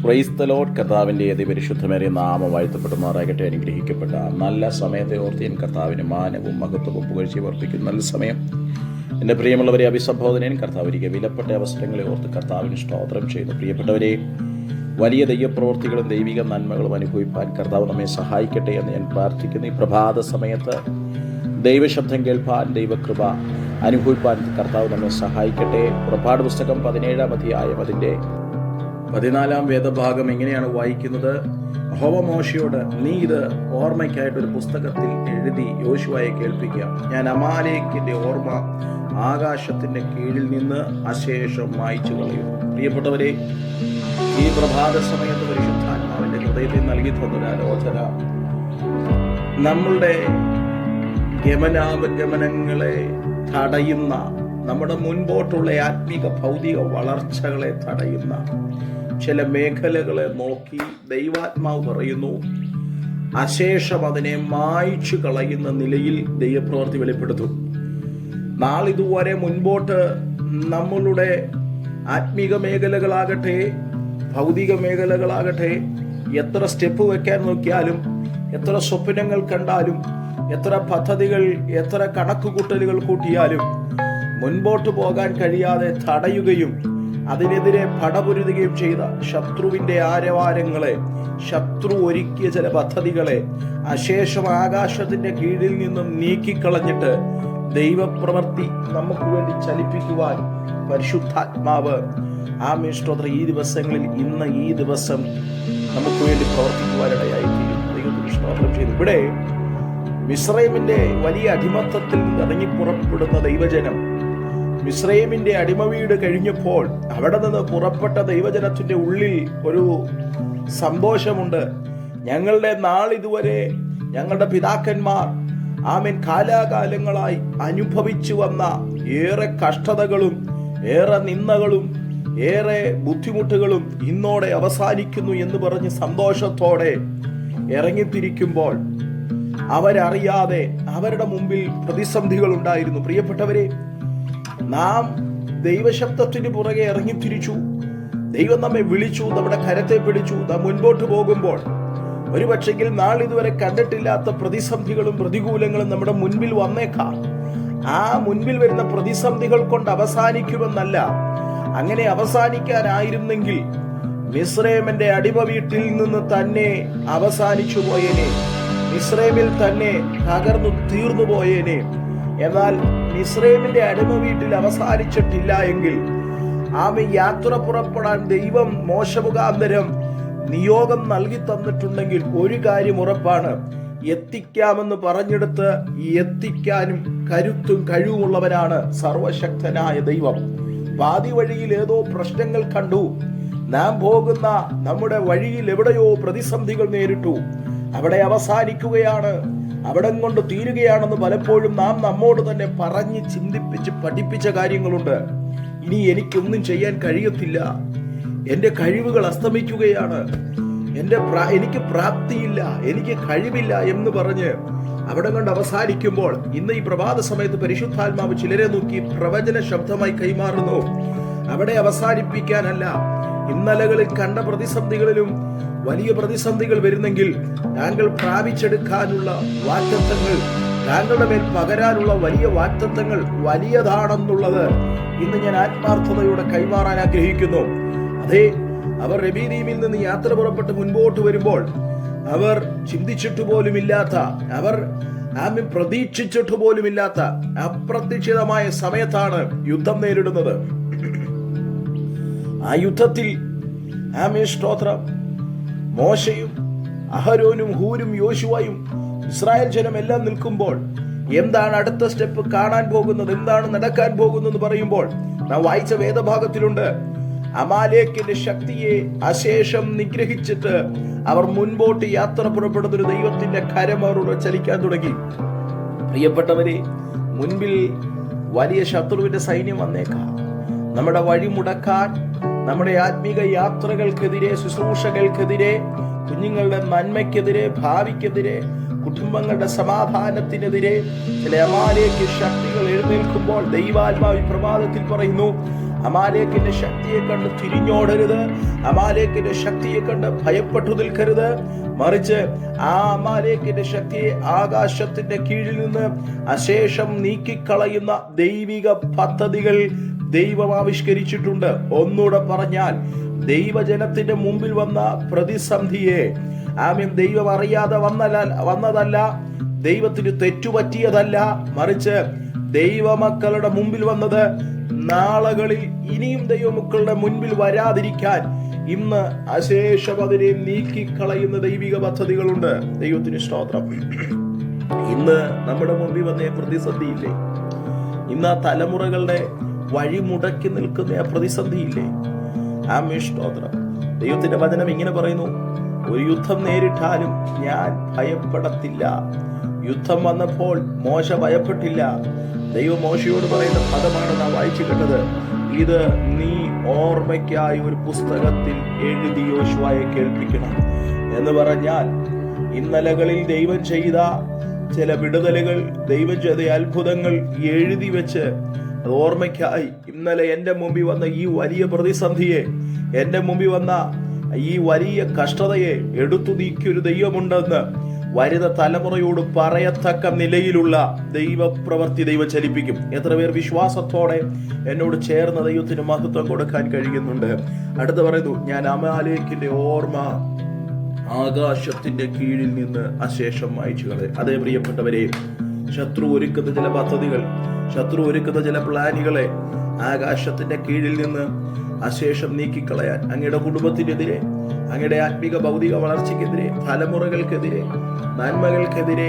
Praise the Lord. കർത്താവിൻ്റെ അതിപരിശുദ്ധമേറിയ നാമം വാഴ്ത്തപ്പെടുമാറാകട്ടെ. അനുഗ്രഹിക്കപ്പെട്ട നല്ല സമയത്തെ ഓർത്ത് ഞാൻ കർത്താവിന് മാനവും മഹത്വവും പുകഴ്ചയും അർപ്പിക്കുന്ന നല്ല സമയം. എൻ്റെ പ്രിയമുള്ളവരെ, അഭിസംബോധനയും കർത്താവിരിക്കെ വിലപ്പെട്ട അവസരങ്ങളെ ഓർത്ത് കർത്താവിന് സ്തോത്രം ചെയ്യുന്നു. പ്രിയപ്പെട്ടവരെ, വലിയ ദൈവപ്രവൃത്തികളും ദൈവിക നന്മകളും അനുഭവിപ്പാൻ കർത്താവ് നമ്മെ സഹായിക്കട്ടെ എന്ന് ഞാൻ പ്രാർത്ഥിക്കുന്നു. ഈ പ്രഭാത സമയത്ത് ദൈവശബ്ദം കേൾപ്പാൻ, ദൈവകൃപ അനുഭവിപ്പാൻ കർത്താവ് നമ്മെ സഹായിക്കട്ടെ. പുറപ്പാട് പുസ്തകം 17-ാം അധ്യായം അതിൻ്റെ 14-ാം വേദഭാഗം എങ്ങനെയാണ് വായിക്കുന്നത്? യഹോവ മോശയോട്, നീ ഇത് ഓർമ്മയ്ക്കായിട്ടൊരു പുസ്തകത്തിൽ എഴുതി യോശുവയെ കേൾപ്പിക്കുക. ഞാൻ അമാലേക്കിൻ്റെ ഓർമ്മ ആകാശത്തിൻ്റെ കീഴിൽ നിന്ന് അശേഷം മായ്ച്ചു കളയും. പ്രിയപ്പെട്ടവരെ, ഈ പ്രഭാത സമയത്ത് പരിശുദ്ധാത്മാവിൻ്റെ ഹൃദയത്തിൽ നൽകി തന്നൊരു ആലോചന, നമ്മളുടെ ഗമനാഗമനങ്ങളെ തടയുന്ന, നമ്മുടെ മുൻപോട്ടുള്ള ആത്മീക ഭൗതിക വളർച്ചകളെ തടയുന്ന ചില മേഖലകളെ നോക്കി ദൈവാത്മാവ് പറയുന്നു, അശേഷം അതിനെ മായ്ച്ചു കളയുന്ന നിലയിൽ ദൈവപ്രവൃത്തി വെളിപ്പെടുത്തും. നാളിതുവരെ മുൻപോട്ട് നമ്മളുടെ ആത്മീക മേഖലകളാകട്ടെ ഭൗതിക മേഖലകളാകട്ടെ എത്ര സ്റ്റെപ്പ് വെക്കാൻ നോക്കിയാലും, എത്ര സ്വപ്നങ്ങൾ കണ്ടാലും, എത്ര പദ്ധതികൾ, എത്ര കണക്കുകൂട്ടലുകൾ കൂട്ടിയാലും മുൻപോട്ട് പോകാൻ കഴിയാതെ തടയുകയും അതിനെതിരെ പടപൊരുതുകയും ചെയ്ത ശത്രുവിൻ്റെ ആരവാരങ്ങളെ, ശത്രു ഒരുക്കിയ ചില പദ്ധതികളെ അശേഷം ആകാശത്തിൻ്റെ കീഴിൽ നിന്നും നീക്കിക്കളഞ്ഞിട്ട് ദൈവപ്രവൃത്തി നമുക്ക് വേണ്ടി ചലിപ്പിക്കുവാൻ പരിശുദ്ധാത്മാവ് സ്തോത്രം ഈ ദിവസങ്ങളിൽ, ഇന്ന് ഈ ദിവസം നമുക്ക് വേണ്ടി പ്രവർത്തിക്കുവാനിടയായിത്തീരും. ദൈവത്തിന് സ്തോത്രം ചെയ്തു. ഇവിടെ മിസ്രൈമിന്റെ വലിയ അടിമത്തത്തിൽ നിന്ന് ഇറങ്ങി പുറപ്പെടുന്ന ദൈവജനം, മിസ്രൈമിന്റെ അടിമവീട് കഴിഞ്ഞപ്പോൾ അവിടെ നിന്ന് പുറപ്പെട്ട ദൈവജനത്തിന്റെ ഉള്ളിൽ ഒരു സന്തോഷമുണ്ട്. ഞങ്ങളുടെ നാളിതുവരെ ഞങ്ങളുടെ പിതാക്കന്മാർ കാലാകാലങ്ങളായി അനുഭവിച്ചു വന്ന ഏറെ കഷ്ടതകളും ഏറെ നിന്ദകളും ഏറെ ബുദ്ധിമുട്ടുകളും ഇന്നോടെ അവസാനിക്കുന്നു എന്ന് പറഞ്ഞ് സന്തോഷത്തോടെ ഇറങ്ങിത്തിരിക്കുമ്പോൾ അവരറിയാതെ അവരുടെ മുമ്പിൽ പ്രതിസന്ധികൾ ഉണ്ടായിരുന്നു. പ്രിയപ്പെട്ടവരെ, നാം ദൈവശബ്ദത്തിന് പുറകെ ഇറങ്ങിത്തിരിച്ചു, ദൈവം നമ്മെ വിളിച്ചു, നമ്മുടെ കരത്തെ പിടിച്ചു. നാം മുൻപോട്ട് പോകുമ്പോൾ ഒരു പക്ഷെങ്കിൽ നാളിതുവരെ കണ്ടിട്ടില്ലാത്ത പ്രതിസന്ധികളും പ്രതികൂലങ്ങളും നമ്മുടെ മുൻപിൽ വന്നേക്കാം. ആ മുൻപിൽ വരുന്ന പ്രതിസന്ധികൾ കൊണ്ട് അവസാനിക്കുമെന്നല്ല, അങ്ങനെ അവസാനിക്കാനായിരുന്നെങ്കിൽ മിസ്രൈമിന്റെ അടിമ വീട്ടിൽ നിന്ന് തന്നെ അവസാനിച്ചു പോയേനെ, മിസ്രൈമിൽ തന്നെ തകർന്നു തീർന്നു പോയേനെ. എന്നാൽ മിസ്രൈമിന്റെ അടിമ വീട്ടിൽ അവസാനിച്ചിട്ടില്ല എങ്കിൽ യാത്ര പുറപ്പെടാൻ ദൈവം മോശ മുഖാന്തരം നിയോഗം നൽകി തന്നിട്ടുണ്ടെങ്കിൽ ഒരു കാര്യം ഉറപ്പാണ്, എത്തിക്കാമെന്ന് പറഞ്ഞെടുത്ത് എത്തിക്കാനും കരുത്തും കഴിവുമുള്ളവനാണ് സർവശക്തനായ ദൈവം. പാതി വഴിയിൽ ഏതോ പ്രശ്നങ്ങൾ കണ്ടു, നാം പോകുന്ന നമ്മുടെ വഴിയിൽ എവിടെയോ പ്രതിസന്ധികൾ നേരിട്ടു, അവിടെ അവസാനിക്കുകയാണ്, അവിടം കൊണ്ട് തീരുകയാണെന്ന് പലപ്പോഴും നാം നമ്മോട് തന്നെ പറഞ്ഞ് ചിന്തിപ്പിച്ച് പഠിപ്പിച്ച കാര്യങ്ങളുണ്ട്. ഇനി എനിക്കൊന്നും ചെയ്യാൻ കഴിയത്തില്ല, എൻ്റെ കഴിവുകൾ അസ്തമിക്കുകയാണ്, എനിക്ക് പ്രാപ്തിയില്ല, എനിക്ക് കഴിവില്ല എന്ന് പറഞ്ഞ് അവിടെ കൊണ്ട് അവസാനിക്കുമ്പോൾ, ഇന്ന് ഈ പ്രഭാത സമയത്ത് പരിശുദ്ധാത്മാവ് ചിലരെ നോക്കി പ്രവചന ശബ്ദമായി കൈമാറുന്നു. അവിടെ അവസാനിപ്പിക്കാനല്ല, ഇന്നലകളിൽ കണ്ട പ്രതിസന്ധികളിലും വലിയ പ്രതിസന്ധികൾ വരുന്നെങ്കിൽ താങ്കൾ പ്രാപിച്ചെടുക്കാനുള്ള വാഗ്ദത്തങ്ങൾ, താങ്കളുടെ മേൽ പകരാനുള്ള വലിയ വാഗ്ദത്തങ്ങൾ വലിയതാണെന്നുള്ളത് ഇന്ന് ഞാൻ ആത്മാർത്ഥതയോടെ കൈമാറാൻ ആഗ്രഹിക്കുന്നു. അതെ, അവർ റബീദീമിൽ നിന്ന് യാത്ര പുറപ്പെട്ട് മുൻപോട്ട് വരുമ്പോൾ അവർ ചിന്തിച്ചിട്ട് പോലുമില്ലാത്ത, അവർ പ്രതീക്ഷിച്ചിട്ട് പോലുമില്ലാത്ത അപ്രതീക്ഷിതമായ സമയത്താണ് യുദ്ധം നേരിടുന്നത്. ആ യുദ്ധത്തിൽ സ്തോത്രം, മോശയും അഹരോനും ഹൂരും യോശുവയും ഇസ്രായേൽ ജനം എല്ലാം നിൽക്കുമ്പോൾ എന്താണ് അടുത്ത സ്റ്റെപ്പ് കാണാൻ പോകുന്നത്, എന്താണ് നടക്കാൻ പോകുന്നത് പറയുമ്പോൾ നാം വായിച്ച വേദഭാഗത്തിലുണ്ട്, അമാലേക്കിന്റെ ശക്തിയെ അശേഷം നിഗ്രഹിച്ചിട്ട് അവർ മുൻപോട്ട് യാത്ര പുറപ്പെടുന്ന ഒരു ദൈവത്തിന്റെ കരം അവരോട് ചലിക്കാൻ തുടങ്ങി. പ്രിയപ്പെട്ടവരെ, മുൻപിൽ വലിയ ശത്രുവിന്റെ സൈന്യം വന്നേക്കാം. നമ്മുടെ വഴി മുടക്കാൻ, നമ്മുടെ ആത്മീക യാത്രകൾക്കെതിരെ, ശുശ്രൂഷകൾക്കെതിരെ, കുഞ്ഞുങ്ങളുടെ നന്മയ്ക്കെതിരെ, ഭാവിക്കെതിരെ, കുടുംബങ്ങളുടെ സമാധാനത്തിനെതിരെ ചില അമാലേക്ക് ശക്തികൾ എഴുന്നേൽക്കുമ്പോൾ ദൈവാത്മാവ് പ്രഭാതത്തിൽ പറയുന്നു, അമാലേക്കിന്റെ ശക്തിയെ കണ്ട് തിരിഞ്ഞോടരുത്. അമാലേക്കിന്റെ ശക്തിയെ കണ്ട് ഭയപ്പെട്ടു നിൽക്കരുത്. മറിച്ച് ആ അമാലേക്കിന്റെ ശക്തിയെ ആകാശത്തിന്റെ കീഴിൽ നിന്ന് അശേഷം നീക്കിക്കളയുന്ന ദൈവിക പദ്ധതികൾ ദൈവം ആവിഷ്കരിച്ചിട്ടുണ്ട്. ഒന്നുകൂടെ പറഞ്ഞാൽ, ദൈവജനത്തിന്റെ മുമ്പിൽ വന്ന പ്രതിസന്ധിയെ ദൈവം അറിയാതെ വന്നതല്ല, ദൈവത്തിന് തെറ്റുപറ്റിയതല്ല. മറിച്ച് ദൈവമക്കളുടെ മുമ്പിൽ വന്നത് നാളുകളിൽ ഇനിയും ദൈവമക്കളുടെ മുൻപിൽ വരാതിരിക്കാൻ ഇന്ന് അശേഷം അതിനെ നീക്കിക്കളയുന്ന ദൈവിക പദ്ധതികളുണ്ട്. ദൈവത്തിന് സ്തോത്രം. ഇന്ന് നമ്മുടെ മുമ്പിൽ വന്ന പ്രതിസന്ധിയില്ലേ, ഇന്ന് ആ തലമുറകളുടെ വഴി മുടക്കി നിൽക്കുന്ന ആ പ്രതിസന്ധിയില്ലേ, സ്തോത്രം. ദൈവത്തിന്റെ വചനം ഇങ്ങനെ പറയുന്നു, ഒരു യുദ്ധം നേരിട്ടാലും ഞാൻ ഭയപ്പെടത്തില്ല. യുദ്ധം വന്നപ്പോൾ മോശ ഭയപ്പെട്ടില്ല. ദൈവം മോശയോട് പറയുന്ന പദമാണ് നാം വായിച്ചു കേട്ടത്. ഇത് നീ ഓർമ്മയ്ക്കായി ഒരു പുസ്തകത്തിൽ എഴുതി യോശുവയെ കേൾപ്പിക്കണം എന്ന് പറഞ്ഞാൽ, ഇന്നലകളിൽ ദൈവം ചെയ്ത ചില വിടുതലുകൾ, ദൈവം ചെയ്ത അത്ഭുതങ്ങൾ എഴുതി വെച്ച് അത് ഓർമ്മയ്ക്കായി ഇന്നലെ എൻ്റെ മുമ്പിൽ വന്ന ഈ വലിയ പ്രതിസന്ധിയെ, എൻ്റെ മുമ്പിൽ വന്ന ഈ വലിയ കഷ്ടതയെ എടുത്തു നീക്കിയൊരു ദൈവമുണ്ടെന്ന് വരുന്ന തലമുറയോട് പറയത്തക്ക നിലയിലുള്ള ദൈവപ്രവൃത്തി ദൈവം ചലിപ്പിക്കും. എത്ര പേർ വിശ്വാസത്തോടെ എന്നോട് ചേർന്ന ദൈവത്തിന് മഹത്വം കൊടുക്കാൻ കഴിയുന്നുണ്ട്? അടുത്ത് പറയുന്നു, ഞാൻ അമാലേക്കിന്റെ ഓർമ്മ ആകാശത്തിന്റെ കീഴിൽ നിന്ന് അശേഷം മായ്ച്ചു കളയും. അതേ പ്രിയപ്പെട്ടവരെ, ശത്രു ഒരുക്കുന്ന ചില പദ്ധതികൾ, ശത്രു ഒരുക്കുന്ന ചില പ്ലാനുകളെ ആകാശത്തിന്റെ കീഴിൽ നിന്ന് അശേഷം നീക്കിക്കളയാൻ അങ്ങയുടെ കുടുംബത്തിനെതിരെ, അങ്ങയുടെ ആത്മീക ഭൗതിക വളർച്ചയ്ക്കെതിരെ, തലമുറകൾക്കെതിരെ, നന്മകൾക്കെതിരെ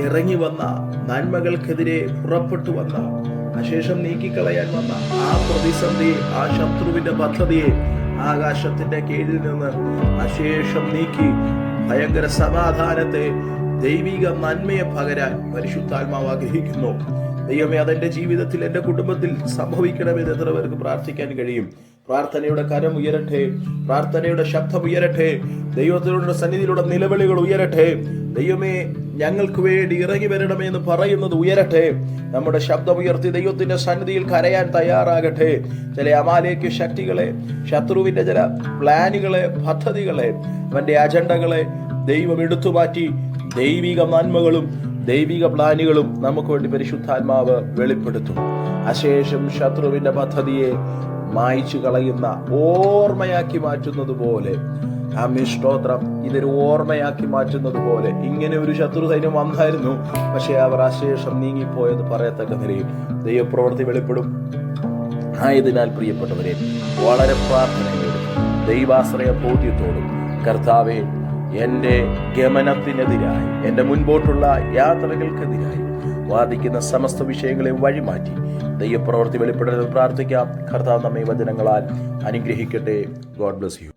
ഇറങ്ങി വന്ന, നന്മകൾക്കെതിരെ പുറപ്പെട്ടു വന്ന, അശേഷം നീക്കിക്കളയാൻ വന്ന ആ പ്രതിസന്ധി, ആ ശത്രുവിന്റെ പദ്ധതിയെ ആകാശത്തിന്റെ കീഴിൽ നിന്ന് അശേഷം നീക്കി ഭയങ്കര സമാധാനത്തെ, ദൈവിക നന്മയെ പകരാൻ പരിശുദ്ധാത്മാവ് ആഗ്രഹിക്കുന്നു. ദൈവമേ, അതെന്റെ ജീവിതത്തിൽ, എൻ്റെ കുടുംബത്തിൽ സംഭവിക്കണമെന്ന് എത്ര പേർക്ക് പ്രാർത്ഥിക്കാൻ കഴിയും? പ്രാർത്ഥനയുടെ കരം ഉയരട്ടെ, പ്രാർത്ഥനയുടെ ശബ്ദം ഉയരട്ടെ, ദൈവത്തിലുള്ള സന്നിധിയിലുള്ള നിലവിളികൾ ഉയരട്ടെ. ദൈവമേ, ഞങ്ങൾക്ക് വേണ്ടി ഇറങ്ങി വരണമെന്ന് പറയുന്നത് ഉയരട്ടെ. നമ്മുടെ ശബ്ദമുയർത്തി ദൈവത്തിന്റെ സന്നിധിയിൽ കരയാൻ തയ്യാറാകട്ടെ. ചില അമാലേക്ക് ശക്തികളെ, ശത്രുവിന്റെ ചില പ്ലാനുകളെ, പദ്ധതികളെ, അവന്റെ അജണ്ടകളെ ദൈവം എടുത്തു മാറ്റി ദൈവിക നന്മകളും ദൈവിക പ്ലാനുകളും നമുക്ക് വേണ്ടി പരിശുദ്ധാത്മാവ് വെളിപ്പെടുത്തും. അശേഷം ശത്രുവിന്റെ പദ്ധതിയെ മായ്ച്ചു കളയുന്ന, ഓർമ്മയാക്കി മാറ്റുന്നത് പോലെ, സ്തോത്രം, ഇതൊരു ഓർമ്മയാക്കി മാറ്റുന്നത് പോലെ ഇങ്ങനെ ഒരു ശത്രു സൈന്യം വന്നായിരുന്നു, പക്ഷെ അവർ അശേഷം നീങ്ങിപ്പോയത് പറയത്തക്ക നിലയിൽ ദൈവപ്രവൃത്തി വെളിപ്പെടും. ആയതിനാൽ പ്രിയപ്പെട്ടവരെ, വളരെ പ്രാർത്ഥനയോടും ദൈവാശ്രയ ബോധ്യത്തോടും, കർത്താവേ, എൻ്റെ ഗമനത്തിനെതിരായി, എൻ്റെ മുൻപോട്ടുള്ള യാത്രകൾക്കെതിരായി വാദിക്കുന്ന സമസ്ത വിഷയങ്ങളെ വഴിമാറ്റി ദൈവപ്രവൃത്തി വെളിപ്പെടരുത് പ്രാർത്ഥിക്കാം. കർത്താവ് നമ്മെ വചനങ്ങളാൽ അനുഗ്രഹിക്കട്ടെ. God bless you.